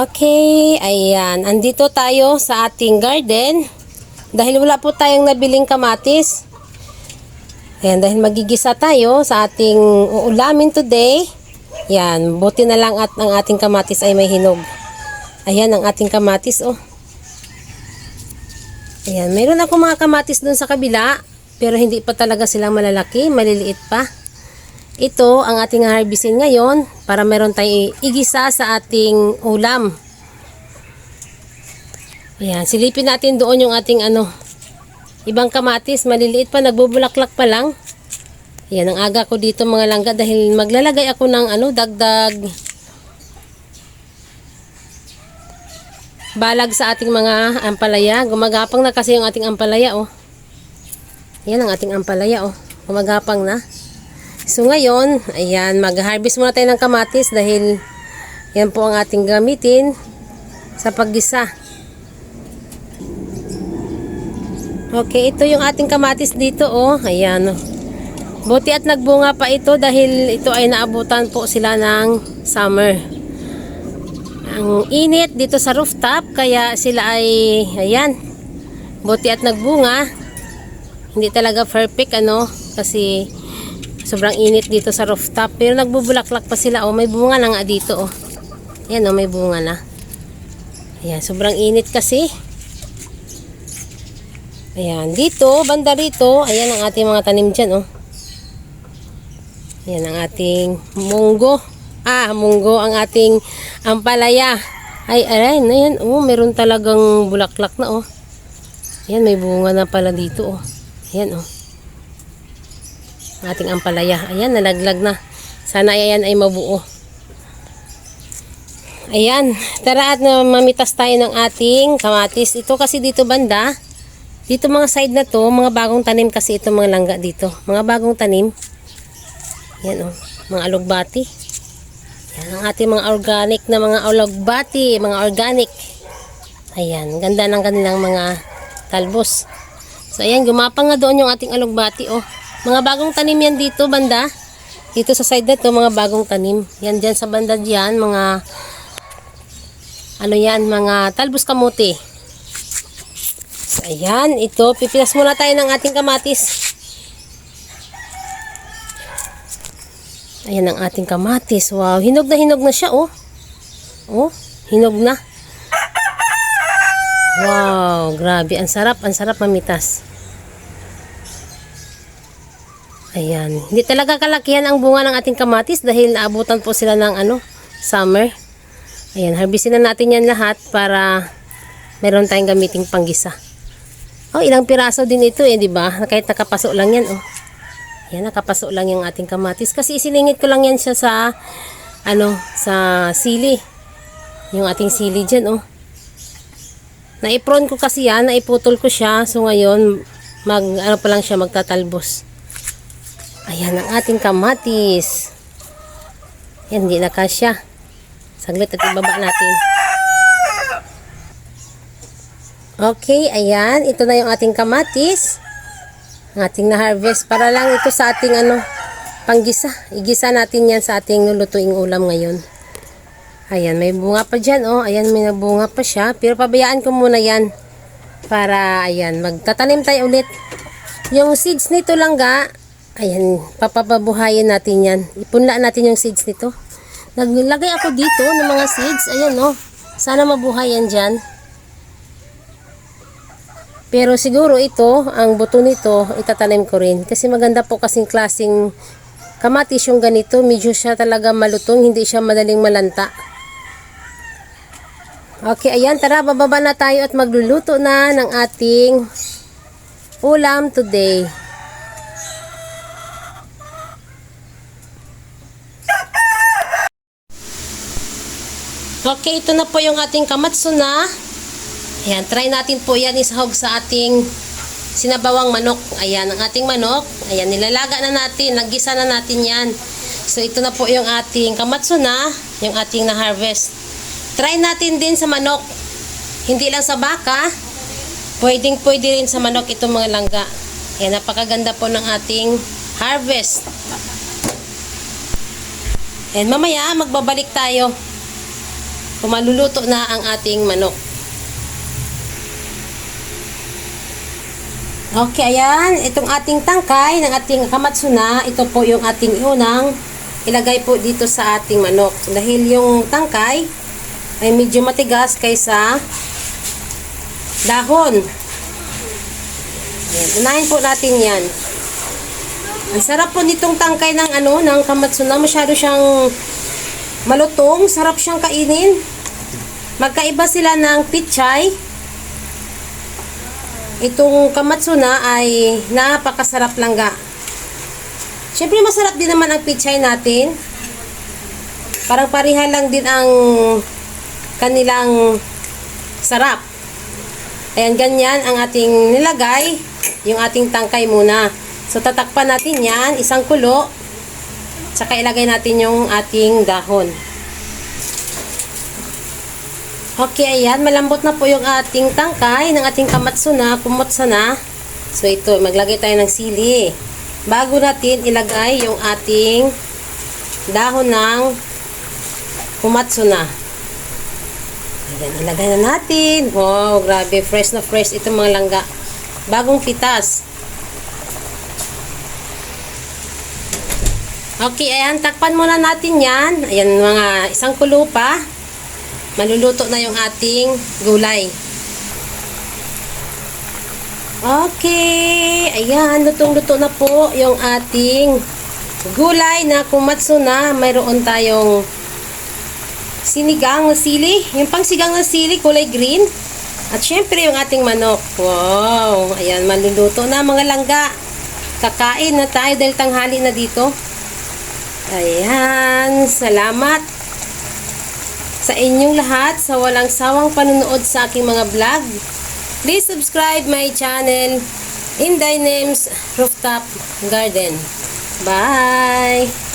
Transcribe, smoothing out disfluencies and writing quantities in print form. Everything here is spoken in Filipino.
Okay, ayan. Andito tayo sa ating garden. Dahil wala po tayong nabiling kamatis. Ayan, dahil magigisa tayo sa ating uulamin today. Ayan, buti na lang at ang ating kamatis ay may hinog. Ayan ang ating kamatis, oh. Ayan, mayroon ako mga kamatis dun sa kabila. Pero hindi pa talaga silang malalaki, maliliit pa. Ito ang ating harvestin ngayon para meron tayong igisa sa ating ulam. Ayan, silipin natin doon yung ating ibang kamatis, maliliit pa, nagbubulaklak pa lang. Ayan, ang aga ko dito mga langga dahil maglalagay ako ng dagdag balag sa ating mga ampalaya. Gumagapang na kasi yung ating ampalaya, oh. Ayan ang ating ampalaya, oh. Gumagapang na. So ngayon, ayan, mag-harvest muna tayo ng kamatis dahil yan po ang ating gamitin sa paggisa. Okay, ito yung ating kamatis dito, oh. Ayan, oh. Buti at nagbunga pa ito dahil ito ay naabutan po sila ng summer. Ang init dito sa rooftop, kaya sila ay, ayan, buti at nagbunga. Hindi talaga perfect, kasi sobrang init dito sa rooftop. Pero nagbubulaklak pa sila. Oh, may bunga na nga dito. Oh. Ayan, oh, may bunga na. Ayan, sobrang init kasi. Ayan, dito, banda rito. Ayan ang ating mga tanim dyan. Oh. Ayan ang ating munggo. Munggo ang ating ampalaya. Ay, ayan. Oh, meron talagang bulaklak na. Oh. Ayan, may bunga na pala dito. Oh. Ayan, oh. Ating ampalaya. Ayan, nalaglag na. Sana ayan ay mabuo. Ayan, tara at mamitas tayo ng ating kamatis. Ito kasi dito banda, dito mga side na to, mga bagong tanim kasi ito mga langga dito. Mga bagong tanim. Ayan, oh, mga alugbati. Ayan ang ating mga organic na mga alugbati, mga organic. Ayan, ganda ng kanilang mga talbos. So ayan, gumapang nga doon yung ating alugbati, oh. Mga bagong tanim yan dito banda. Dito sa side na to, mga bagong tanim. Yan dyan sa banda dyan, mga mga talbos kamuti. So, ayan, ito, pipilas muna tayo ng ating kamatis. Ayan ang ating kamatis. Wow, hinog na siya, oh. Oh, hinog na. Wow, grabe, ang sarap mamitas. Ayan, hindi talaga kalakihan ang bunga ng ating kamatis dahil naabutan po sila ng summer. Ayan, harvestin na natin yan lahat para meron tayong gamiting panggisa. Oh, ilang piraso din ito di ba? Kahit nakapaso lang yan, oh. Ayan, nakapaso lang yung ating kamatis kasi isiningit ko lang yan siya sa sa sili. Yung ating sili dyan, oh. Naipron ko kasi yan, naiputol ko siya. So ngayon, pa lang siya magtatalbos. Ayan ang ating kamatis. Ayan, hindi na kasya. Saglit at ibaba natin. Okay, ayan. Ito na yung ating kamatis. Ang ating na-harvest. Para lang ito sa ating panggisa. Igisa natin yan sa ating lulutuing ulam ngayon. Ayan, may bunga pa dyan, oh. Ayan, may bunga pa siya. Pero pabayaan ko muna yan. Para, ayan, magtatanim tayo ulit. Yung seeds nito lang ayan, papabuhayin natin yan. Ipunla natin yung seeds nito. Naglagay ako dito ng mga seeds. Ayan, oh. Sana mabuhay yan dyan. Pero siguro ito, ang buto nito, itatanim ko rin. Kasi maganda po kasing klaseng kamatis yung ganito. Medyo siya talaga malutong. Hindi siya madaling malanta. Okay, ayan. Tara, bababa na tayo at magluluto na ng ating ulam today. Okay, ito na po yung ating kamatsuna. Ayan, try natin po yan isahog sa ating sinabawang manok. Ayan, ang ating manok. Ayan, nilalaga na natin. Naggisa na natin yan. So, ito na po yung ating kamatsuna, yung ating na-harvest. Try natin din sa manok. Hindi lang sa baka. Pwede rin sa manok itong mga langga. Ayan, napakaganda po ng ating harvest. And mamaya, magbabalik tayo. kung maluluto na ang ating manok. Okay, ayan. Itong ating tangkay ng ating kamatsuna, ito po yung ating unang ilagay po dito sa ating manok. Dahil yung tangkay ay medyo matigas kaysa dahon. Ayan, unahin po natin yan. Ang sarap po nitong tangkay ng kamatsuna. Masyado siyang malutong. Sarap siyang kainin. Magkaiba sila ng pichay. Itong kamatsuna ay napakasarap langga. Siyempre masarap din naman ang pichay natin. Parang pariha lang din ang kanilang sarap. Ayan, ganyan ang ating nilagay. Yung ating tangkay muna. So tatakpan natin yan, isang kulo. Tsaka ilagay natin yung ating dahon. Okay, ayan. Malambot na po yung ating tangkay ng ating kamatsuna. Kumotsa na. So, ito. Maglagay tayo ng sili. Bago natin ilagay yung ating dahon ng kumatsuna. Ayan, ilagay na natin. Wow, grabe. Fresh na fresh itong mga langga. Bagong pitas. Okay, ayan. Takpan muna natin yan. Ayan, mga isang kulo pa. Maluluto na yung ating gulay. Okay. Ayan, lutong-luto na po yung ating gulay na kumatsuna. Mayroon tayong sinigang na sili. Yung pang sigang na sili, kulay green. At syempre yung ating manok. Wow. Ayan, maluluto na mga langga. Kakain na tayo dahil tanghali na dito. Ayan. Salamat sa inyong lahat sa walang sawang panunood sa aking mga vlog. Please subscribe my channel, Inday Names Rooftop Garden. Bye!